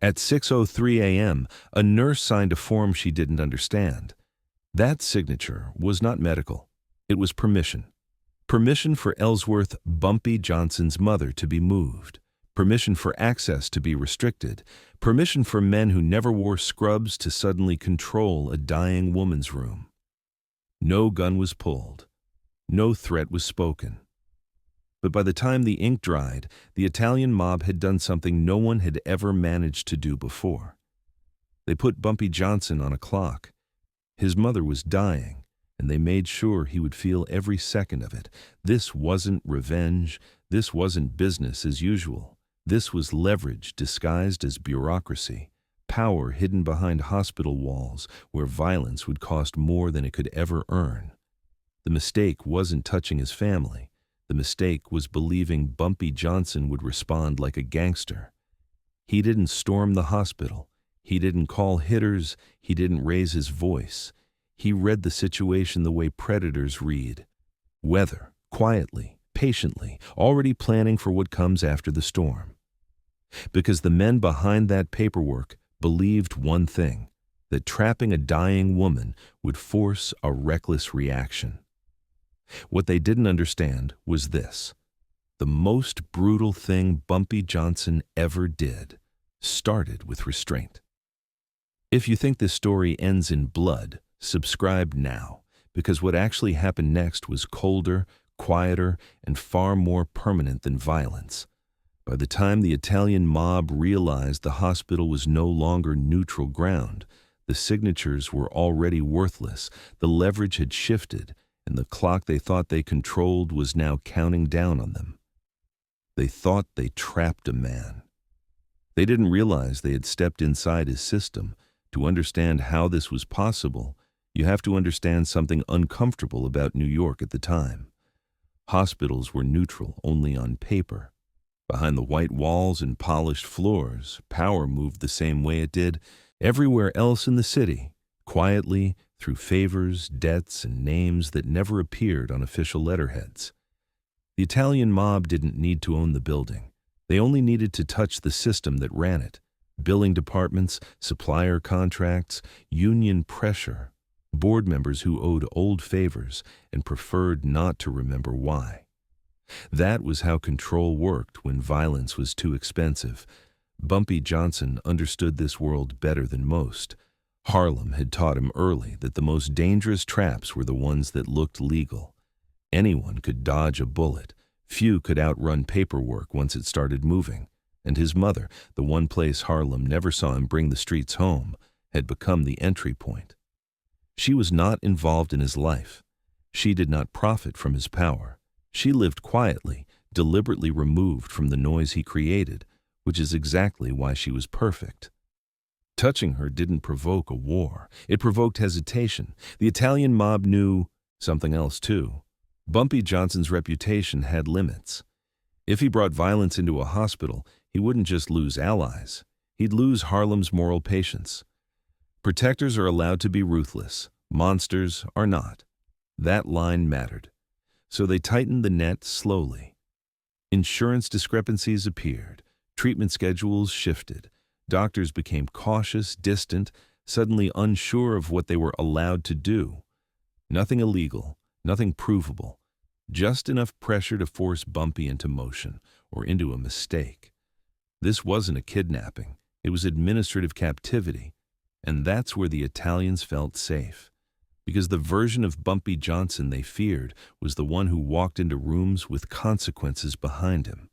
At 6:03 a.m., a nurse signed a form she didn't understand. That signature was not medical. It was permission. Permission for Ellsworth Bumpy Johnson's mother to be moved. Permission for access to be restricted. Permission for men who never wore scrubs to suddenly control a dying woman's room. No gun was pulled. No threat was spoken. But by the time the ink dried, the Italian mob had done something no one had ever managed to do before. They put Bumpy Johnson on a clock. His mother was dying, and they made sure he would feel every second of it. This wasn't revenge. This wasn't business as usual. This was leverage disguised as bureaucracy, power hidden behind hospital walls where violence would cost more than it could ever earn. The mistake wasn't touching his family. The mistake was believing Bumpy Johnson would respond like a gangster. He didn't storm the hospital. He didn't call hitters. He didn't raise his voice. He read the situation the way predators read. Weather, quietly, patiently, already planning for what comes after the storm. Because the men behind that paperwork believed one thing, that trapping a dying woman would force a reckless reaction. What they didn't understand was this: the most brutal thing Bumpy Johnson ever did started with restraint. If you think this story ends in blood, subscribe now, because what actually happened next was colder, quieter, and far more permanent than violence. By the time the Italian mob realized the hospital was no longer neutral ground, the signatures were already worthless, the leverage had shifted, and the clock they thought they controlled was now counting down on them. They thought they trapped a man. They didn't realize they had stepped inside his system. To understand how this was possible, you have to understand something uncomfortable about New York at the time. Hospitals were neutral only on paper. Behind the white walls and polished floors, power moved the same way it did everywhere else in the city, quietly, through favors, debts, and names that never appeared on official letterheads. The Italian mob didn't need to own the building. They only needed to touch the system that ran it: billing departments, supplier contracts, union pressure, board members who owed old favors and preferred not to remember why. That was how control worked when violence was too expensive. Bumpy Johnson understood this world better than most. Harlem had taught him early that the most dangerous traps were the ones that looked legal. Anyone could dodge a bullet. Few could outrun paperwork once it started moving. And his mother, the one place Harlem never saw him bring the streets home, had become the entry point. She was not involved in his life. She did not profit from his power. She lived quietly, deliberately removed from the noise he created, which is exactly why she was perfect. Touching her didn't provoke a war. It provoked hesitation. The Italian mob knew something else too. Bumpy Johnson's reputation had limits. If he brought violence into a hospital, he wouldn't just lose allies. He'd lose Harlem's moral patience. Protectors are allowed to be ruthless. Monsters are not. That line mattered. So they tightened the net slowly. Insurance discrepancies appeared. Treatment schedules shifted. Doctors became cautious, distant, suddenly unsure of what they were allowed to do. Nothing illegal, nothing provable, just enough pressure to force Bumpy into motion or into a mistake. This wasn't a kidnapping. It was administrative captivity. And that's where the Italians felt safe. Because the version of Bumpy Johnson they feared was the one who walked into rooms with consequences behind him.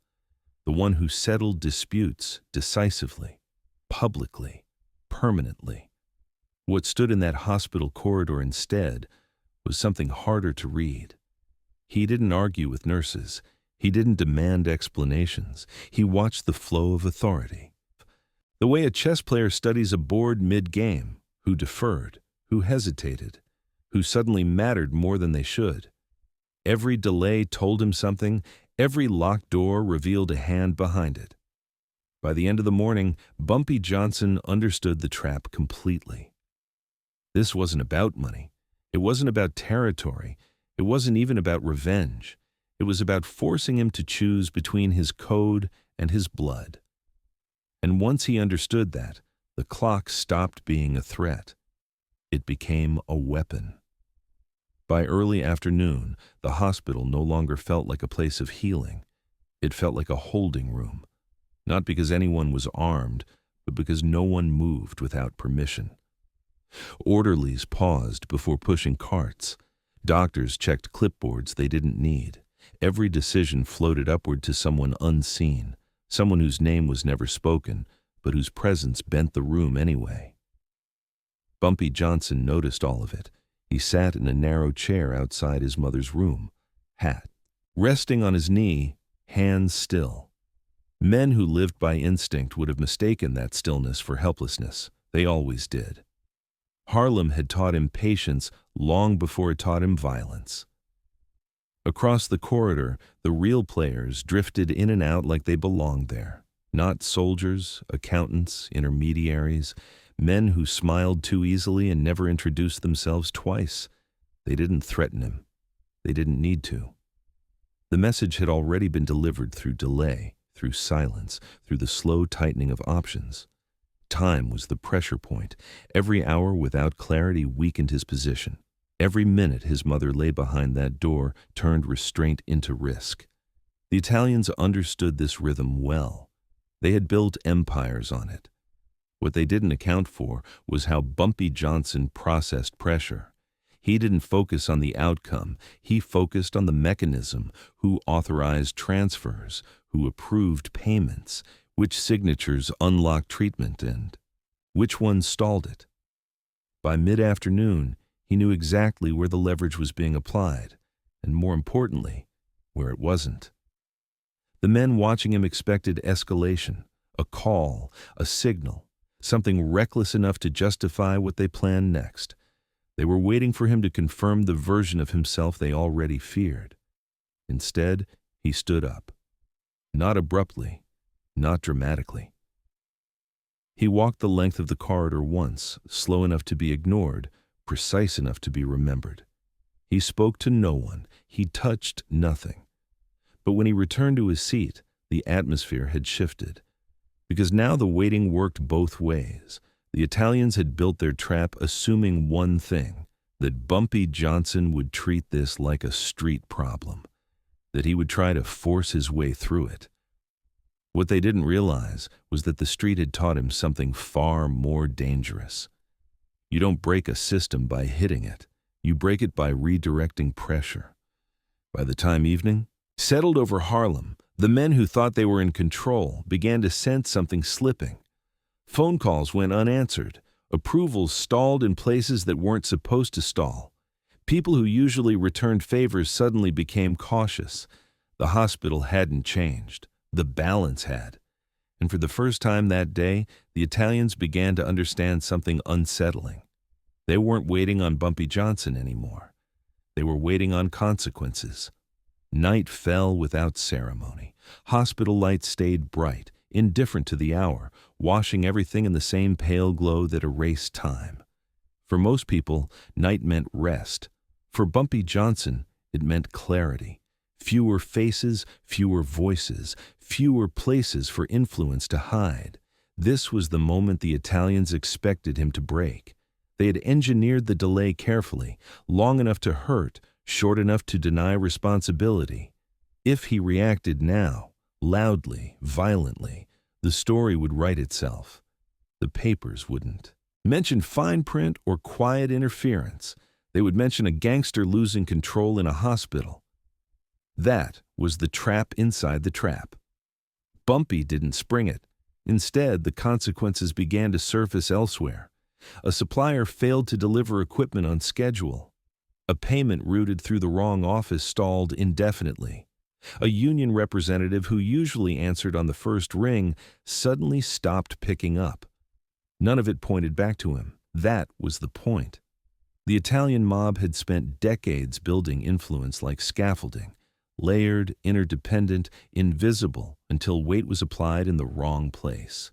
The one who settled disputes decisively, publicly, permanently. What stood in that hospital corridor instead was something harder to read. He didn't argue with nurses. He didn't demand explanations. He watched the flow of authority. The way a chess player studies a board mid-game, who deferred, who hesitated, who suddenly mattered more than they should. Every delay told him something. Every locked door revealed a hand behind it. By the end of the morning, Bumpy Johnson understood the trap completely. This wasn't about money. It wasn't about territory. It wasn't even about revenge. It was about forcing him to choose between his code and his blood. And once he understood that, the clock stopped being a threat. It became a weapon. By early afternoon, the hospital no longer felt like a place of healing. It felt like a holding room, not because anyone was armed, but because no one moved without permission. Orderlies paused before pushing carts. Doctors checked clipboards they didn't need. Every decision floated upward to someone unseen, someone whose name was never spoken, but whose presence bent the room anyway. Bumpy Johnson noticed all of it. He sat in a narrow chair outside his mother's room, hat resting on his knee, hands still. Men who lived by instinct would have mistaken that stillness for helplessness. They always did. Harlem had taught him patience long before it taught him violence. Across the corridor, the real players drifted in and out like they belonged there. Not soldiers, accountants, intermediaries, men who smiled too easily and never introduced themselves twice. They didn't threaten him. They didn't need to. The message had already been delivered through delay, through silence, through the slow tightening of options. Time was the pressure point. Every hour without clarity weakened his position. Every minute his mother lay behind that door turned restraint into risk. The Italians understood this rhythm well. They had built empires on it. What they didn't account for was how Bumpy Johnson processed pressure. He didn't focus on the outcome. He focused on the mechanism, who authorized transfers, who approved payments, which signatures unlocked treatment, and which ones stalled it. By mid-afternoon, he knew exactly where the leverage was being applied, and more importantly, where it wasn't. The men watching him expected escalation, a call, a signal, something reckless enough to justify what they planned next. They were waiting for him to confirm the version of himself they already feared. Instead, he stood up. Not abruptly, not dramatically. He walked the length of the corridor once, slow enough to be ignored, precise enough to be remembered. He spoke to no one. He touched nothing. But when he returned to his seat, the atmosphere had shifted. Because now the waiting worked both ways. The Italians had built their trap assuming one thing, that Bumpy Johnson would treat this like a street problem, that he would try to force his way through it. What they didn't realize was that the street had taught him something far more dangerous. You don't break a system by hitting it. You break it by redirecting pressure. By the time evening settled over Harlem, the men who thought they were in control began to sense something slipping. Phone calls went unanswered. Approvals stalled in places that weren't supposed to stall. People who usually returned favors suddenly became cautious. The hospital hadn't changed. The balance had. And for the first time that day, the Italians began to understand something unsettling. They weren't waiting on Bumpy Johnson anymore. They were waiting on consequences. Night fell without ceremony. Hospital lights stayed bright, indifferent to the hour, washing everything in the same pale glow that erased time. For most people, night meant rest. For Bumpy Johnson, it meant clarity. Fewer faces, fewer voices, fewer places for influence to hide. This was the moment the Italians expected him to break. They had engineered the delay carefully, long enough to hurt, short enough to deny responsibility. If he reacted now, loudly, violently, the story would write itself. The papers wouldn't mention fine print or quiet interference. They would mention a gangster losing control in a hospital. That was the trap inside the trap. Bumpy didn't spring it. Instead, the consequences began to surface elsewhere. A supplier failed to deliver equipment on schedule. A payment routed through the wrong office stalled indefinitely. A union representative who usually answered on the first ring suddenly stopped picking up. None of it pointed back to him. That was the point. The Italian mob had spent decades building influence like scaffolding, layered, interdependent, invisible, until weight was applied in the wrong place.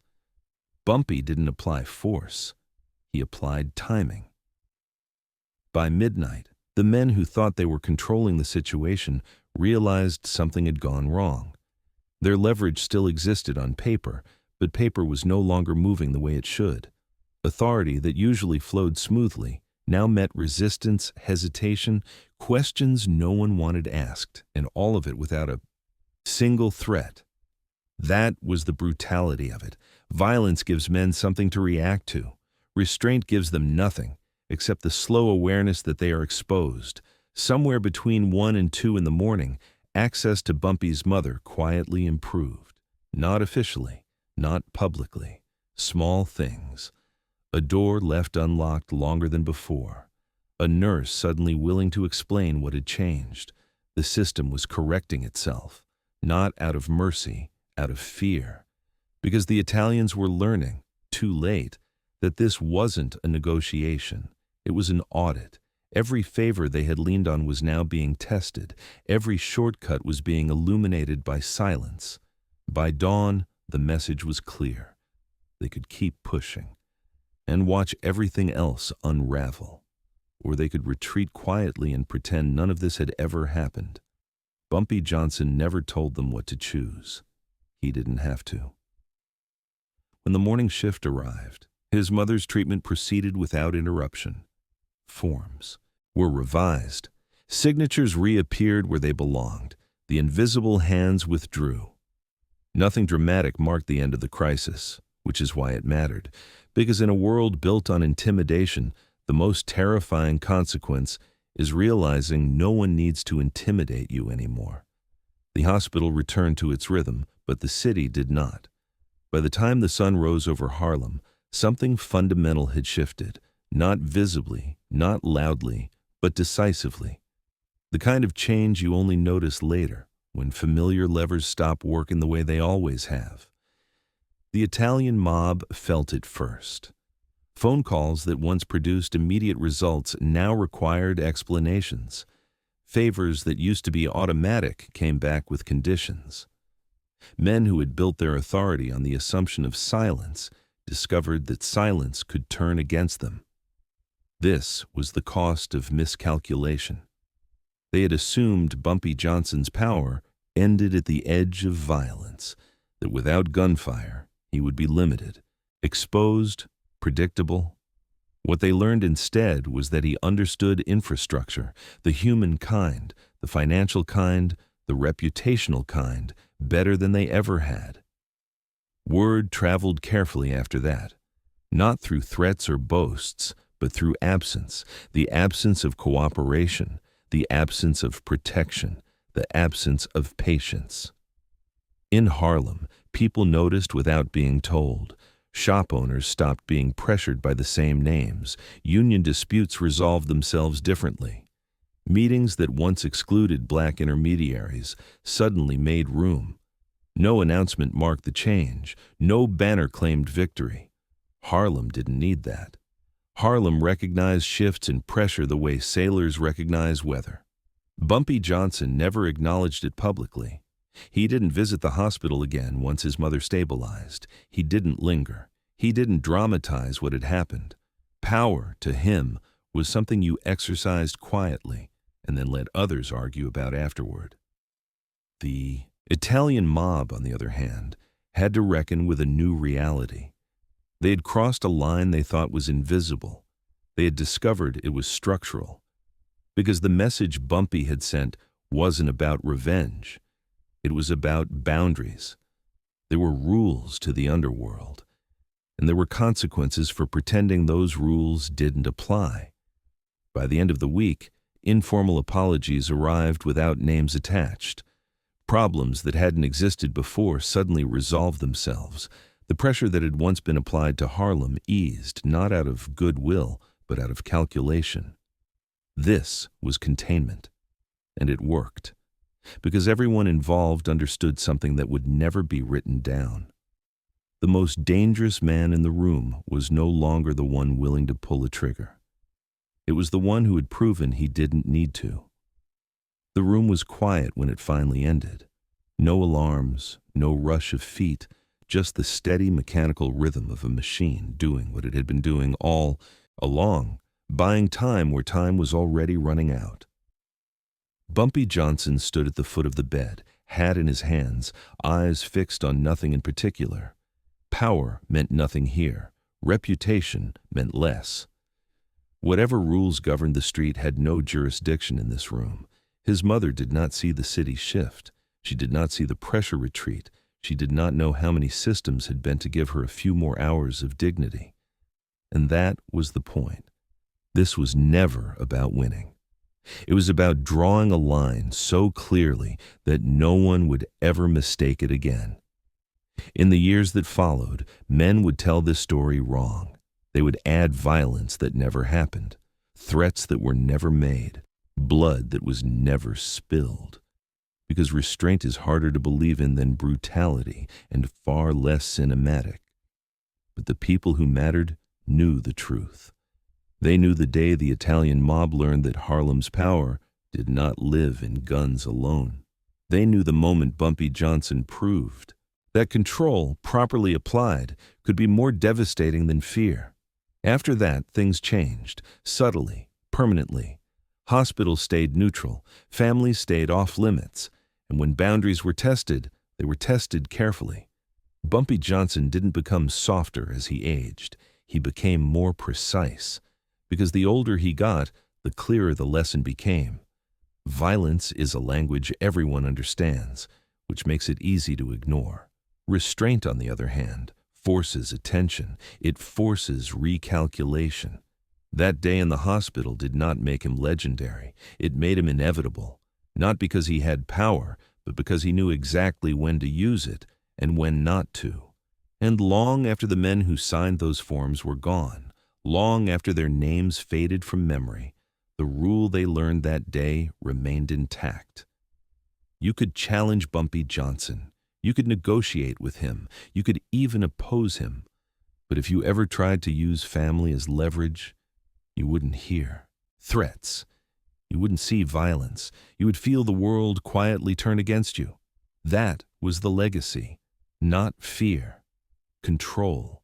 Bumpy didn't apply force. He applied timing. By midnight, the men who thought they were controlling the situation realized something had gone wrong. Their leverage still existed on paper, but paper was no longer moving the way it should. Authority that usually flowed smoothly now met resistance, hesitation, questions no one wanted asked, and all of it without a single threat. That was the brutality of it. Violence gives men something to react to. Restraint gives them nothing, except the slow awareness that they are exposed. Somewhere between 1 and 2 in the morning, access to Bumpy's mother quietly improved. Not officially, not publicly. Small things. A door left unlocked longer than before. A nurse suddenly willing to explain what had changed. The system was correcting itself, not out of mercy, out of fear. Because the Italians were learning, too late, that this wasn't a negotiation. It was an audit. Every favor they had leaned on was now being tested. Every shortcut was being illuminated by silence. By dawn, the message was clear. They could keep pushing and watch everything else unravel. Or they could retreat quietly and pretend none of this had ever happened. Bumpy Johnson never told them what to choose. He didn't have to. When the morning shift arrived, his mother's treatment proceeded without interruption. Forms were revised. Signatures reappeared where they belonged. The invisible hands withdrew. Nothing dramatic marked the end of the crisis, which is why it mattered. Because in a world built on intimidation, the most terrifying consequence is realizing no one needs to intimidate you anymore. The hospital returned to its rhythm, but the city did not. By the time the sun rose over Harlem, something fundamental had shifted, not visibly, not loudly, but decisively. The kind of change you only notice later, when familiar levers stop working the way they always have. The Italian mob felt it first. Phone calls that once produced immediate results now required explanations. Favors that used to be automatic came back with conditions. Men who had built their authority on the assumption of silence discovered that silence could turn against them. This was the cost of miscalculation. They had assumed Bumpy Johnson's power ended at the edge of violence, that without gunfire he would be limited, exposed, predictable. What they learned instead was that he understood infrastructure, the human kind, the financial kind, the reputational kind, better than they ever had. Word traveled carefully after that, not through threats or boasts, but through absence, the absence of cooperation, the absence of protection, the absence of patience. In Harlem, people noticed without being told. Shop owners stopped being pressured by the same names. Union disputes resolved themselves differently. Meetings that once excluded black intermediaries suddenly made room. No announcement marked the change. No banner claimed victory. Harlem didn't need that. Harlem recognized shifts in pressure the way sailors recognize weather. Bumpy Johnson never acknowledged it publicly. He didn't visit the hospital again once his mother stabilized. He didn't linger. He didn't dramatize what had happened. Power, to him, was something you exercised quietly and then let others argue about afterward. The Italian mob, on the other hand, had to reckon with a new reality. They had crossed a line they thought was invisible. They had discovered it was structural. Because the message Bumpy had sent wasn't about revenge. It was about boundaries. There were rules to the underworld, and there were consequences for pretending those rules didn't apply. By the end of the week, informal apologies arrived without names attached. Problems that hadn't existed before suddenly resolved themselves. The pressure that had once been applied to Harlem eased, not out of goodwill, but out of calculation. This was containment, and it worked. Because everyone involved understood something that would never be written down. The most dangerous man in the room was no longer the one willing to pull a trigger. It was the one who had proven he didn't need to. The room was quiet when it finally ended. No alarms, no rush of feet, just the steady mechanical rhythm of a machine doing what it had been doing all along, buying time where time was already running out. Bumpy Johnson stood at the foot of the bed, hat in his hands, eyes fixed on nothing in particular. Power meant nothing here. Reputation meant less. Whatever rules governed the street had no jurisdiction in this room. His mother did not see the city shift. She did not see the pressure retreat. She did not know how many systems had bent to give her a few more hours of dignity. And that was the point. This was never about winning. It was about drawing a line so clearly that no one would ever mistake it again. In the years that followed, men would tell this story wrong. They would add violence that never happened, threats that were never made, blood that was never spilled. Because restraint is harder to believe in than brutality and far less cinematic. But the people who mattered knew the truth. They knew the day the Italian mob learned that Harlem's power did not live in guns alone. They knew the moment Bumpy Johnson proved that control, properly applied, could be more devastating than fear. After that, things changed, subtly, permanently. Hospitals stayed neutral, families stayed off limits, and when boundaries were tested, they were tested carefully. Bumpy Johnson didn't become softer as he aged. He became more precise. Because the older he got, the clearer the lesson became. Violence is a language everyone understands, which makes it easy to ignore. Restraint, on the other hand, forces attention. It forces recalculation. That day in the hospital did not make him legendary. It made him inevitable. Not because he had power, but because he knew exactly when to use it and when not to. And long after the men who signed those forms were gone, long after their names faded from memory, the rule they learned that day remained intact. You could challenge Bumpy Johnson. You could negotiate with him. You could even oppose him. But if you ever tried to use family as leverage, you wouldn't hear threats. You wouldn't see violence. You would feel the world quietly turn against you. That was the legacy, not fear, control.